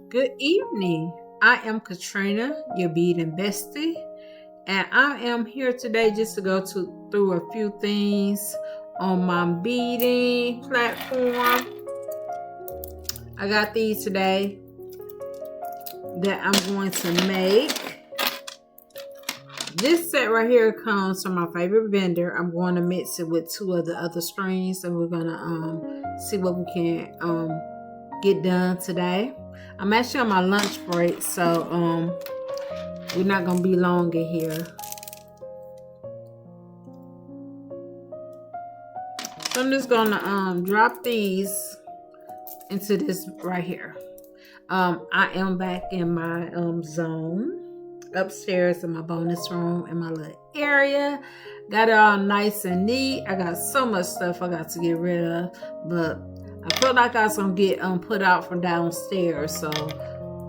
Good evening. I am Katrina, your beading bestie, and I am here today just to go through a few things on my beading platform. I got these today that I'm going to make. This set right here comes from my favorite vendor. I'm going to mix it with two of the other strings, and we're gonna see what we can get done today. I'm actually on my lunch break, so we're not gonna be long in here. So I'm just gonna drop these into this right here. I am back in my zone upstairs in my bonus room in my little area. Got it all nice and neat. I got so much stuff I got to get rid of, but I felt like I was gonna get put out from downstairs, so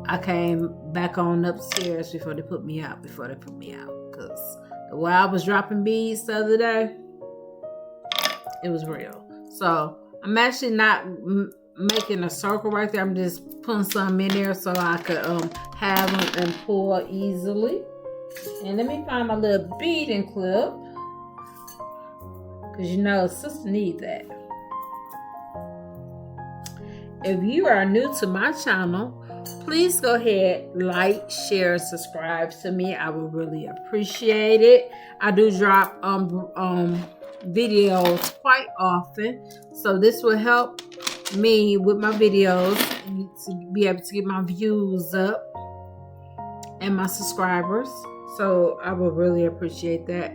I came back on upstairs before they put me out. Because the way I was dropping beads the other day, it was real. So I'm actually not making a circle right there. I'm just putting some in there so I could have them and pull easily. And let me find my little beading clip, because you know sister needs that. If you are new to my channel, please go ahead, like, share, and subscribe to me. I would really appreciate it. I do drop videos quite often, so this will help me with my videos to be able to get my views up and my subscribers. So I would really appreciate that.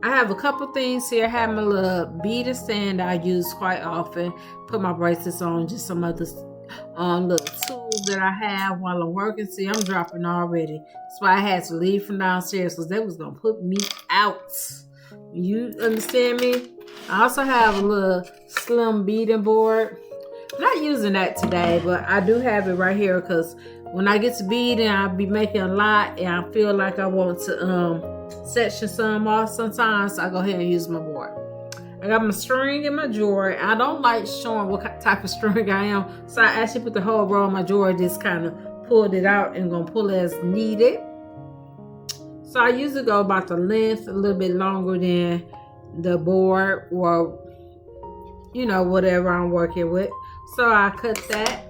I have a couple things here. I have my little beading stand that I use quite often. Put my bracelets on, just some other little tools that I have while I'm working. See, I'm dropping already. That's why I had to leave from downstairs, because they was going to put me out. You understand me? I also have a little slim beading board. I'm not using that today, but I do have it right here, because when I get to beading, I'll be making a lot, and I feel like I want to section some off sometimes, so I go ahead and use my board. I got my string in my drawer. I don't like showing what type of string I am, so I actually put the whole roll in my drawer, just kind of pulled it out and gonna pull it as needed. So I usually go about the length, a little bit longer than the board, or you know, whatever I'm working with. So I cut that.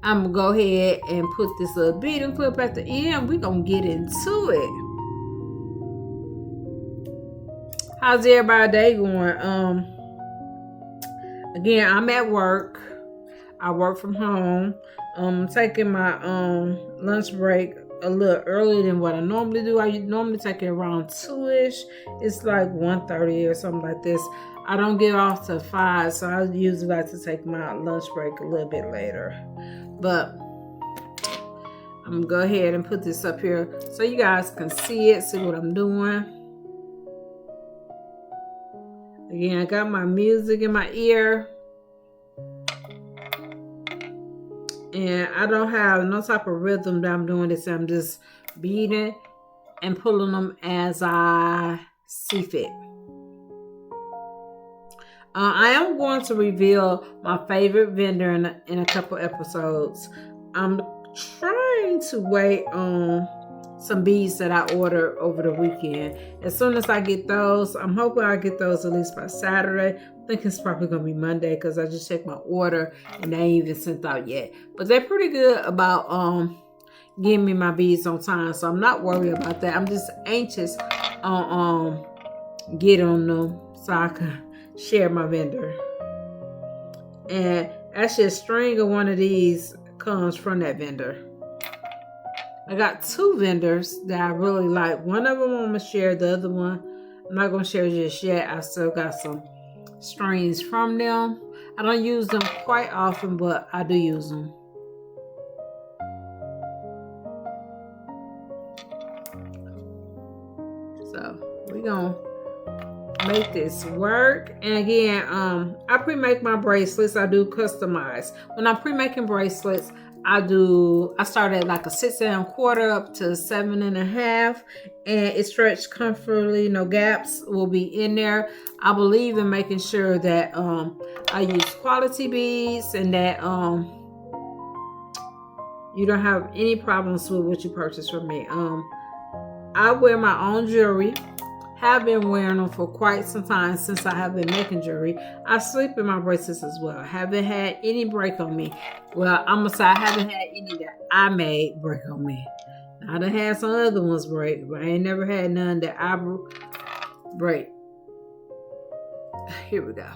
I'm gonna go ahead and put this little beading clip at the end. We're gonna get into it. How's everybody's day going? Again, I'm at work. I work from home. I'm taking my lunch break a little earlier than what I normally do. I normally take it around 2-ish. It's like 1:30 or something like this. I don't get off till 5, so I usually like to take my lunch break a little bit later. But I'm gonna go ahead and put this up here so you guys can see it, see what I'm doing. Again, I got my music in my ear, and I don't have no type of rhythm that I'm doing this. I'm just beading and pulling them as I see fit. I am going to reveal my favorite vendor in a couple episodes. I'm trying to wait on some beads that I ordered over the weekend. As soon as I get those, I'm hoping I get those at least by Saturday. I think it's probably gonna be Monday, because I just checked my order and they ain't even sent out yet. But they're pretty good about getting me my beads on time, so I'm not worried about that. I'm just anxious on get on them so I can share my vendor. And actually a string of one of these comes from that vendor. I got two vendors that I really like. One of them I'm gonna share, the other one I'm not gonna share just yet. I still got some strings from them. I don't use them quite often, but I do use them. So we're gonna make this work. And again, I pre-make my bracelets. I do customize. When I'm pre-making bracelets, I start at like a 6 1/4 up to 7 1/2, and it stretched comfortably. No gaps will be in there. I believe in making sure that I use quality beads, and that you don't have any problems with what you purchase from me. I wear my own jewelry. Have been wearing them for quite some time since I have been making jewelry. I sleep in my bracelets as well. Haven't had any break on me. Well, I'm gonna say I haven't had any that I made break on me. I done had some other ones break, but I ain't never had none that I break. Here we go.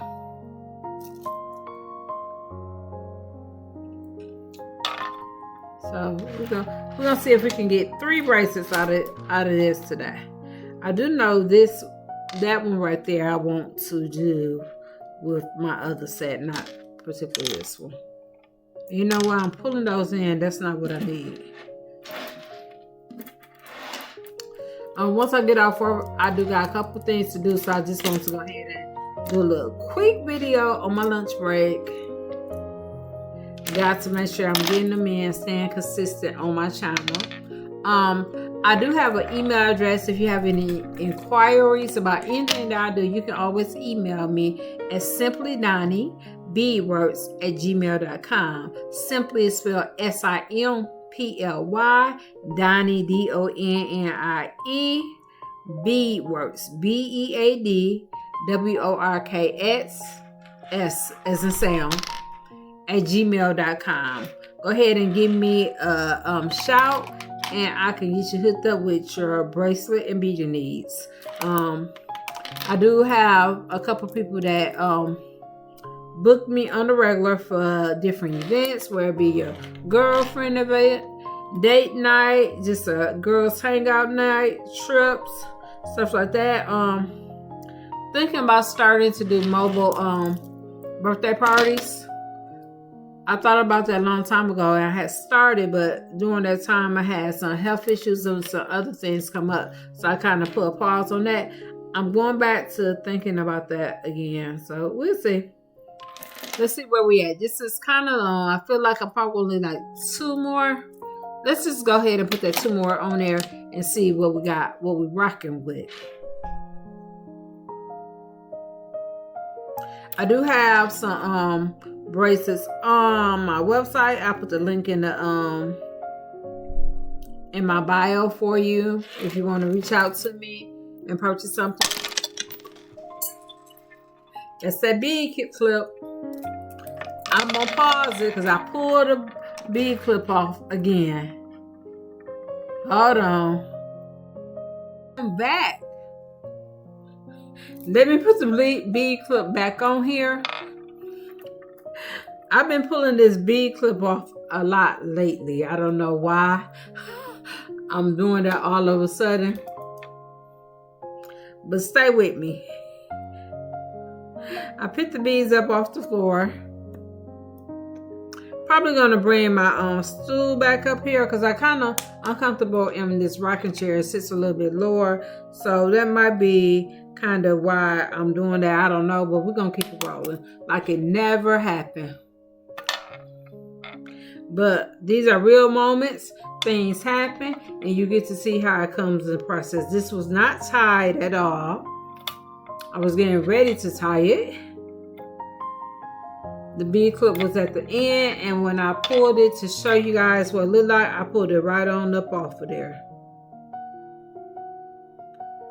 So we're gonna see if we can get 3 bracelets out of this today. I do know that one right there I want to do with my other set, not particularly this one. You know why I'm pulling those in, that's not what I need. Once I get off work, I do got a couple things to do, so I just want to go ahead and do a little quick video on my lunch break. Got to make sure I'm getting them in, staying consistent on my channel. I do have an email address. If you have any inquiries about anything that I do, you can always email me at simplyDonnieBeadworks@gmail.com. Simply is spelled SIMPLY, Donnie DONNIE, Beadworks BEADWORKS, S as in Sam, at gmail.com. Go ahead and give me a shout, and I can get you hooked up with your bracelet and beading needs. I do have a couple people that book me on the regular for different events, where it be your girlfriend event, date night, just a girls hangout night, trips, stuff like that. Thinking about starting to do mobile birthday parties. I thought about that a long time ago, and I had started, but during that time I had some health issues and some other things come up, so I kind of put a pause on that. I'm going back to thinking about that again, so we'll see. Let's see where we at. This is kind of long. I feel like I'm probably like 2 more. Let's just go ahead and put that 2 more on there and see what we got, what we're rocking with. I do have some bracelets on my website. I put the link in the in my bio for you if you want to reach out to me and purchase something. That's that bead clip. I'm gonna pause it because I pulled the bead clip off again. Hold on. I'm back. Let me put the bead clip back on here. I've been pulling this bead clip off a lot lately. I don't know why I'm doing that all of a sudden. But stay with me. I picked the beads up off the floor. Probably gonna bring my stool back up here because I kind of uncomfortable in this rocking chair. It sits a little bit lower, so that might be kind of why I'm doing that. I don't know, but we're gonna keep it rolling like it never happened. But these are real moments. Things happen, and you get to see how it comes in the process. This was not tied at all. I was getting ready to tie it. The bead clip was at the end, and when I pulled it to show you guys what it looked like, I pulled it right on up off of there.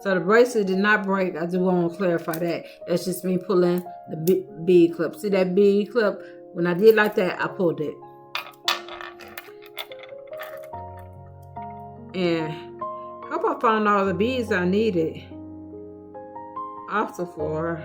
So the bracelet did not break. I do want to clarify that. That's just me pulling the bead clip. See that bead clip? When I did like that, I pulled it. And I hope I found all the beads I needed off the floor.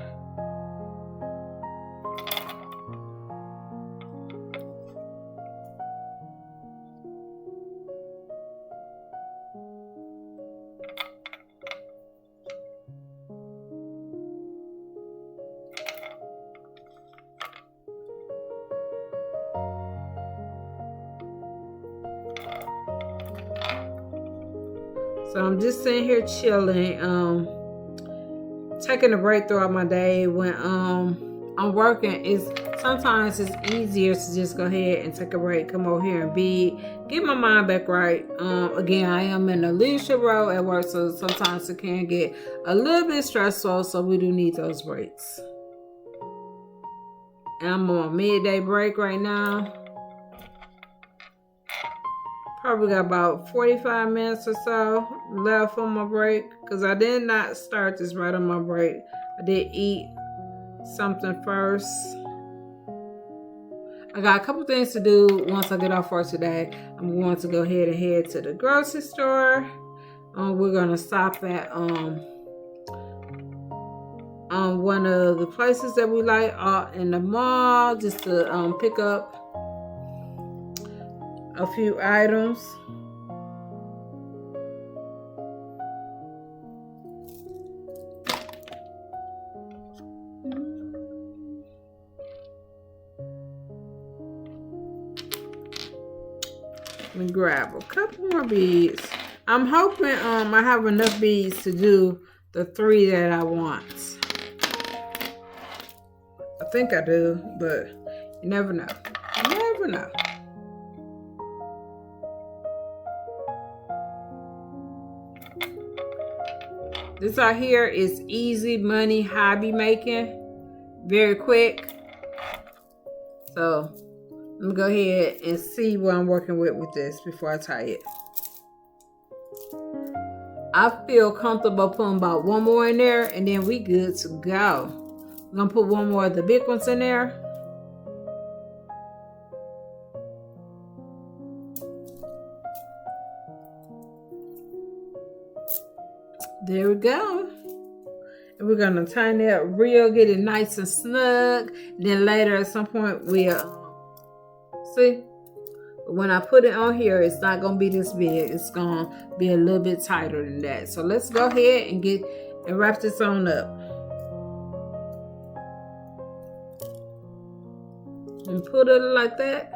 So I'm just sitting here chilling, taking a break throughout my day. When I'm working, sometimes it's easier to just go ahead and take a break, come over here and bead, get my mind back right. Again, I am in a leadership role at work, so sometimes it can get a little bit stressful, so we do need those breaks. And I'm on a midday break right now. Probably got about 45 minutes or so left on my break, because I did not start this right on my break. I did eat something first. I got a couple things to do once I get off for today. I'm going to go ahead and head to the grocery store. We're gonna stop at one of the places that we like in the mall, just to pick up a few items. Let me grab a couple more beads. I'm hoping I have enough beads to do the 3 that I want. I think I do, but you never know. You never know. This right here is easy money hobby making. Very quick. So let me go ahead and see what I'm working with this before I tie it. I feel comfortable putting about 1 more in there, and then we good to go. I'm gonna put 1 more of the big ones in there. There we go. And we're gonna tighten it up real, get it nice and snug. Then later at some point we'll see. When I put it on here, it's not gonna be this big. It's gonna be a little bit tighter than that. So let's go ahead and wrap this on up. And put it like that,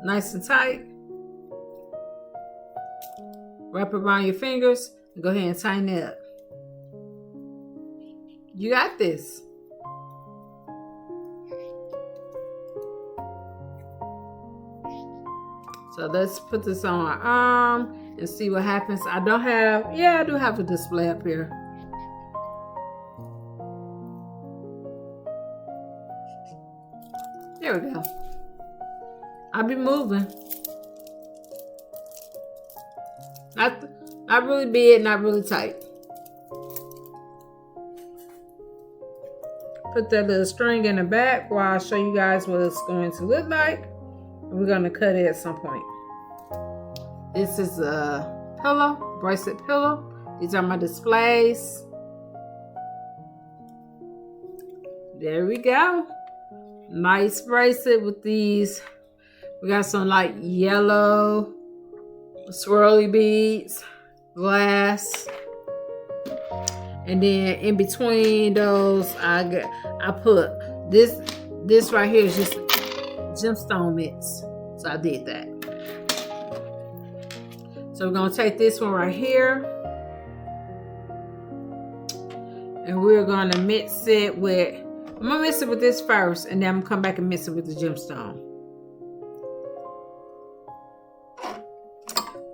nice and tight. Wrap it around your fingers and go ahead and tighten it up. You got this. So let's put this on our arm and see what happens. I do have a display up here. There we go. I'll be moving. Not really big, not really tight. Put that little string in the back while I show you guys what it's going to look like. We're going to cut it at some point. This is a pillow, bracelet pillow. These are my displays. There we go. Nice bracelet with these. We got some like yellow swirly beads, glass. And then in between those, I put this right here is just gemstone mix. So I did that. So we're gonna take this one right here, and we're gonna mix it with. I'm gonna mix it with this first, and then I'm gonna come back and mix it with the gemstone.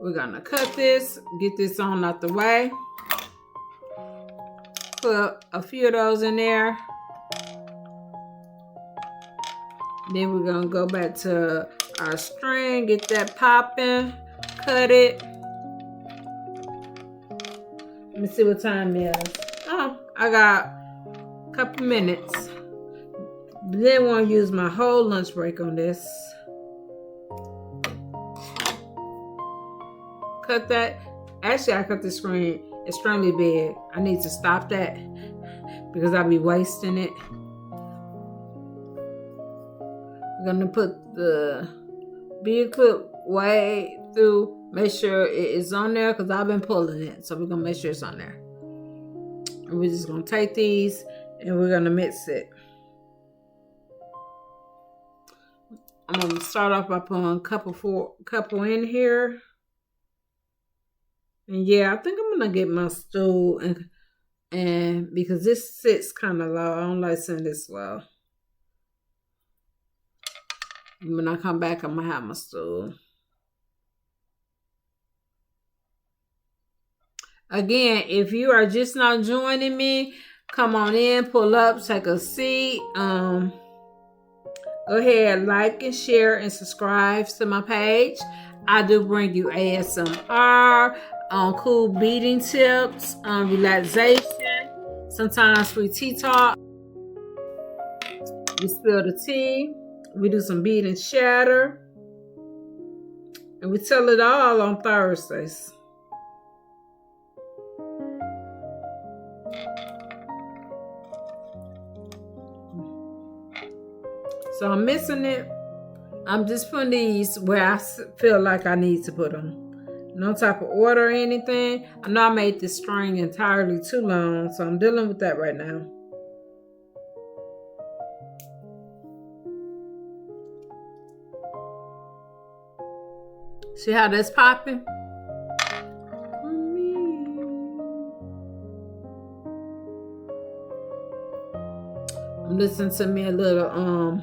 We're gonna cut this, get this on out the way. Put a few of those in there. Then we're gonna go back to our string, get that popping, cut it. Let me see what time it is. Oh, I got a couple minutes. Then want to use my whole lunch break on this. Cut that. Actually, I cut the screen extremely big. I need to stop that because I'll be wasting it. I'm gonna put the bead clip way through. Make sure it is on there because I've been pulling it. So we're gonna make sure it's on there. And we're just gonna take these and we're gonna mix it. I'm gonna start off by putting a couple in here. And yeah, I think I'm gonna get my stool and because this sits kind of low, I don't like sitting this low. And when I come back, I'm gonna have my stool. Again, if you are just now joining me, come on in, pull up, take a seat. Go ahead, like and share and subscribe to my page. I do bring you ASMR, cool beading tips, relaxation, sometimes free tea talk. We spill the tea. We do some beading chatter. And we tell it all on Thursdays. So I'm missing it. I'm just putting these where I feel like I need to put them. No type of order or anything. I know I made this string entirely too long, so I'm dealing with that right now. See how that's popping? I'm listening to me a little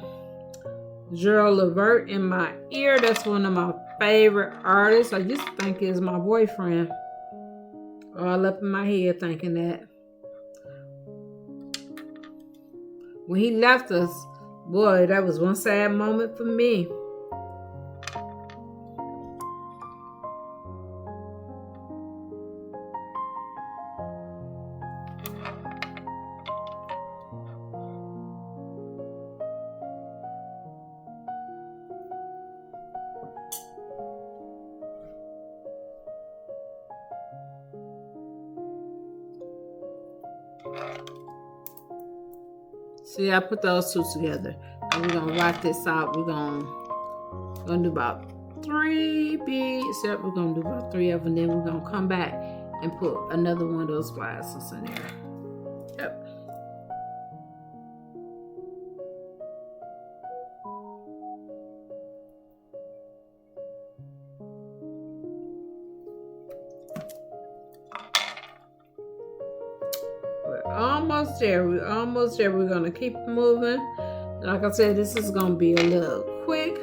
Gerald Levert in my ear. That's one of my favorite artists. I used to think it was my boyfriend. All up in my head thinking that. When he left us, boy, that was one sad moment for me. See, I put those two together. And we're gonna rock this out. We're gonna do about 3 beads. Yep, we're gonna do about 3 of them. Then we're gonna come back and put another one of those glasses in there. Yep. Almost there. We're almost there. We're gonna keep moving. Like I said, this is gonna be a little quick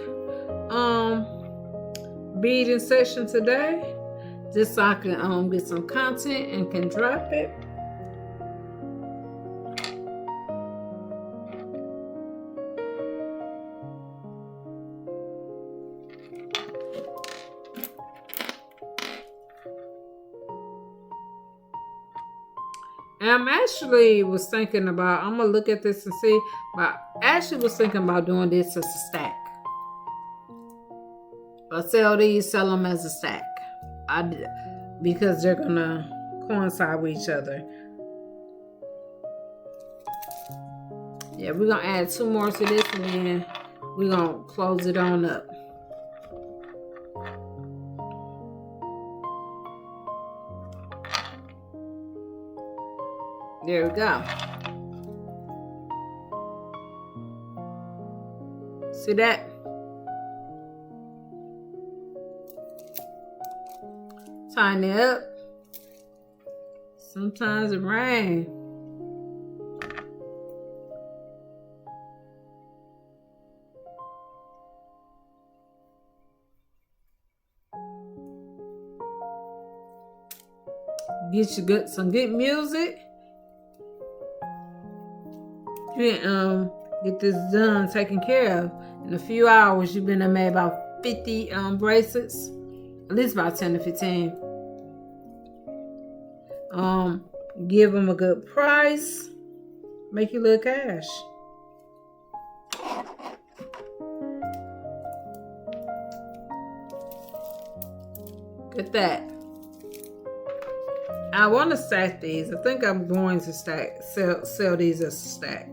beading session today, just so I can get some content and can drop it. And I'm actually was thinking about, I'm gonna look at this and see, but I actually was thinking about doing this as a stack. I sell these, sell them as a stack. Because they're gonna coincide with each other. Yeah, we're gonna add 2 more to this and then we're gonna close it on up. There we go. See that? Tighten it up. Sometimes it rains. Get you some good music. You can get this done, taken care of. In a few hours, you've been made about 50 bracelets. At least about 10 to 15. Give them a good price. Make you a little cash. Get that. I want to stack these. I think I'm going to sell these as a stack.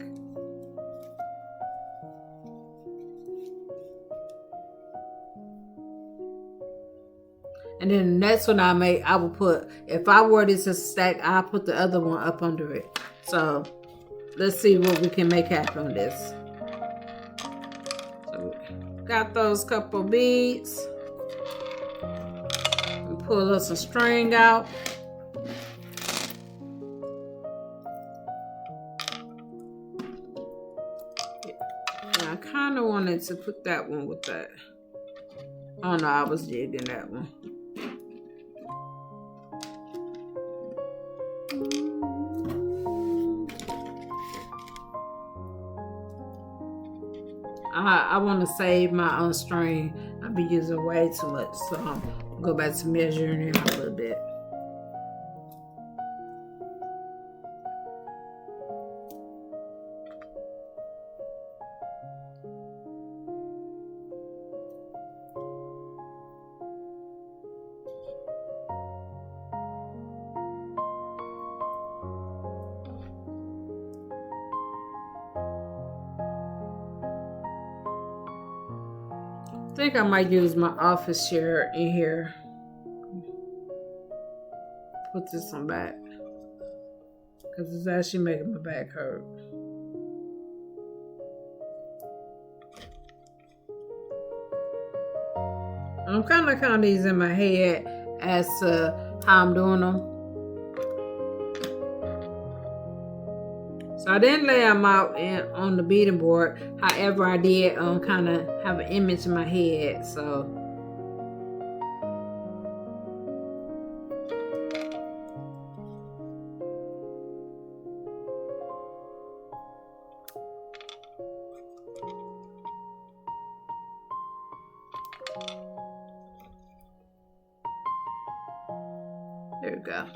And then the next one I will put, if I were this as a stack, I'll put the other one up under it. So let's see what we can make happen with this. So got those couple beads. And pull us some string out. And I kind of wanted to put that one with that. Oh no, I was jigging that one. I want to save my string. I'll be using way too much, so I'm gonna go back to measuring it a little bit. I think I might use my office chair in here. Put this on back because it's actually making my back hurt. I'm kind of counting these in my head as to how I'm doing them. So I didn't lay them out on the beading board. However, I did kind of have an image in my head. So there we go.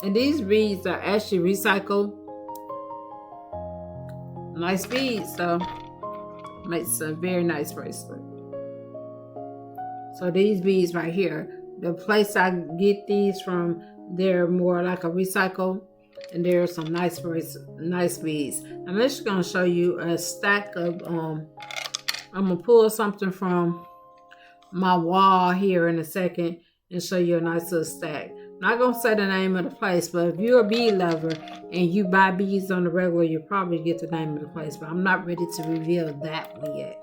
And these beads are actually recycled. Nice beads, so makes a very nice bracelet. So these beads right here, the place I get these from, they're more like a recycle, and there are some nice beads. I'm just gonna show you a stack of I'm gonna pull something from my wall here in a second and show you a nice little stack. Not gonna say the name of the place, but if you're a bead lover and you buy beads on the regular, you'll probably get the name of the place, but I'm not ready to reveal that one yet.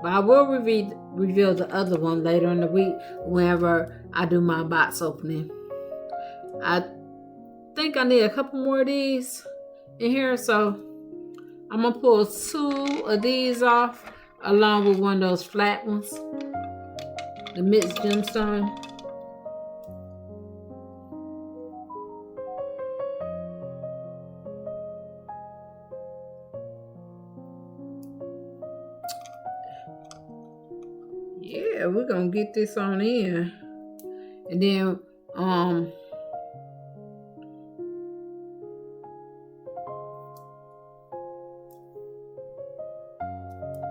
But I will reveal the other one later in the week whenever I do my box opening. I think I need a couple more of these in here, so I'm gonna pull 2 of these off along with one of those flat ones, the mixed gemstone. Yeah, we're gonna get this on in. And then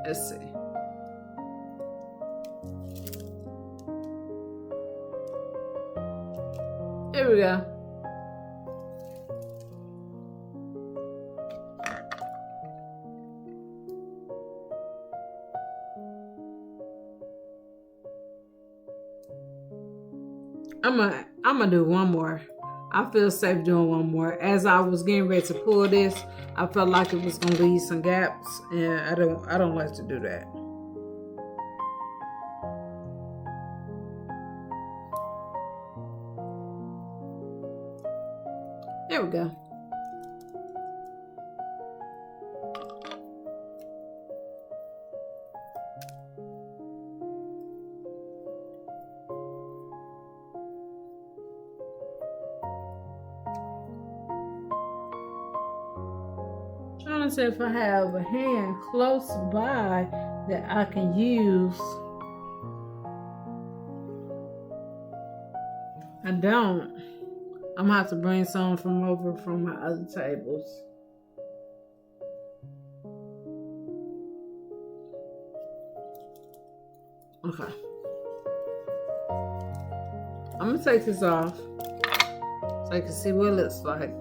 let's see. There we go. I'm gonna do one more. I feel safe doing one more. As I was getting ready to pull this, I felt like it was gonna leave some gaps, and I don't like to do that. There we go. Trying to see if I have a hand close by that I can use. I don't. I'm gonna have to bring some from over from my other tables. Okay. I'm gonna take this off so I can see what it looks like.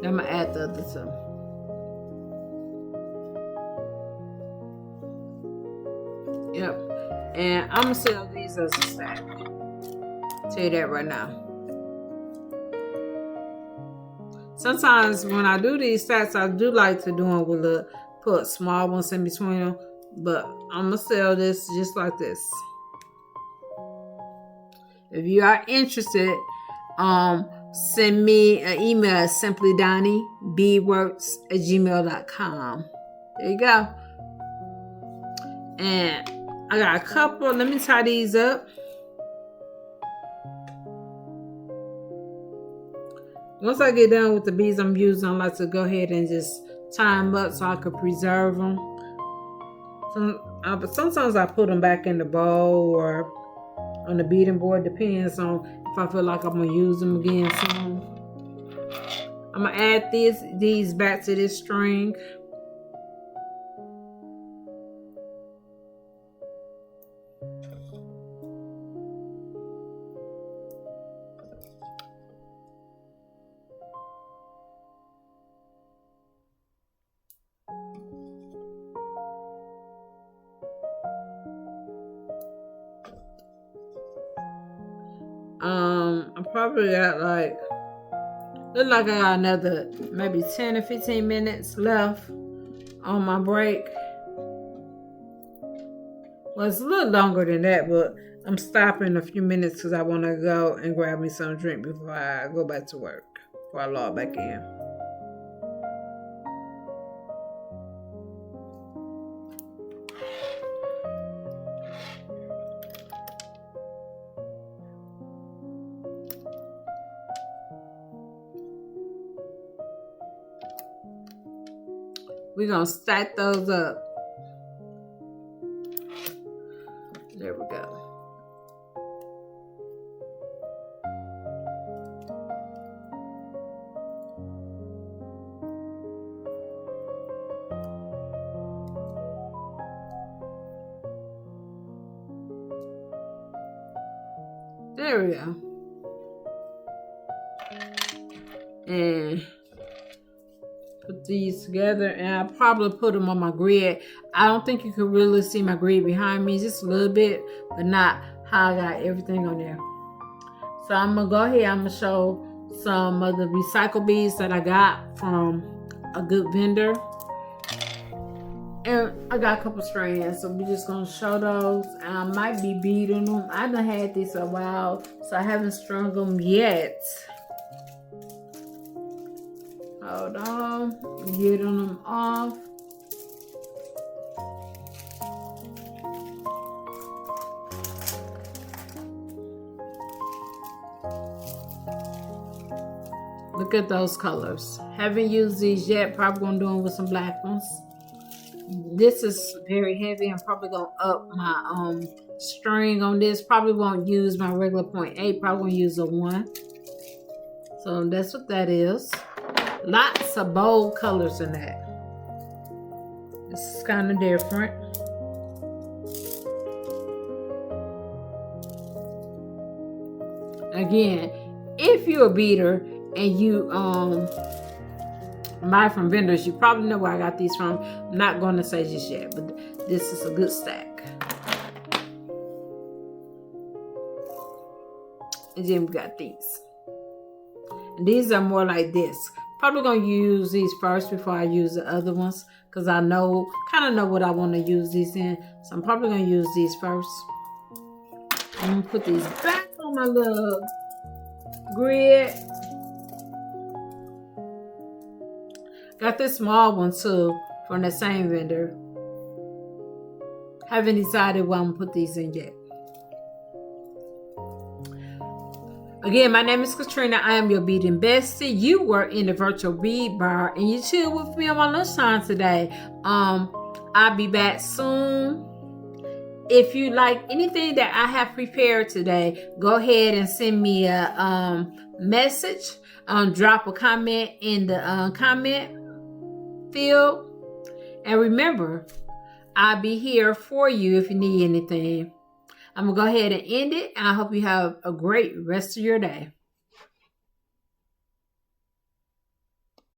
Then I'm gonna add the other two. Yep. And I'm gonna sell these as a stack. Tell you that right now. Sometimes when I do these stacks, I do like to do them with put small ones in between them. But I'm gonna sell this just like this. If you are interested, send me an email at simplydonniebeadworks@gmail.com. There you go. And I got a couple. Let me tie these up. Once I get done with the beads I'm using, I like to go ahead and just tie them up so I could preserve them. But sometimes I put them back in the bowl or on the beading board. Depends on if I feel like I'm gonna use them again soon. I'm gonna add these back to this string. I probably got look like I got another maybe 10 or 15 minutes left on my break. Well, it's a little longer than that, but I'm stopping a few minutes because I want to go and grab me some drink before I go back to work, before I log back in. We're going to stack those up. There we go. There we go. And put these together, and I'll probably put them on my grid. I don't think you can really see my grid behind me, just a little bit, but not how I got everything on there. So I'm gonna go ahead, I'm gonna show some of the recycle beads that I got from a good vendor. And I got a couple strands, so we're just gonna show those. I might be beading them. I done had these a while, so I haven't strung them yet. Hold on, getting them off. Look at those colors. Haven't used these yet. Probably gonna do them with some black ones. This is very heavy. I'm probably gonna up my string on this. Probably won't use my regular 0.8. Probably gonna use a 1. So that's what that is. Lots of bold colors in that. This is kind of different. Again, if you're a beader and you buy from vendors, you probably know where I got these from. I'm not going to say just yet, but this is a good stack. And then we got these. And these are more like this. Probably gonna use these first before I use the other ones, because I kind of know what I want to use these in. So I'm probably gonna use these first. I'm gonna put these back on my little grid. Got this small one too from the same vendor. Haven't decided where I'm gonna put these in yet. Again, my name is Katrina. I am your beading bestie. You were in the Virtual Bead Bar and you chilled with me on my lunchtime today. I'll be back soon. If you like anything that I have prepared today, go ahead and send me a message. Drop a comment in the comment field. And remember, I'll be here for you if you need anything. I'm going to go ahead and end it. And I hope you have a great rest of your day.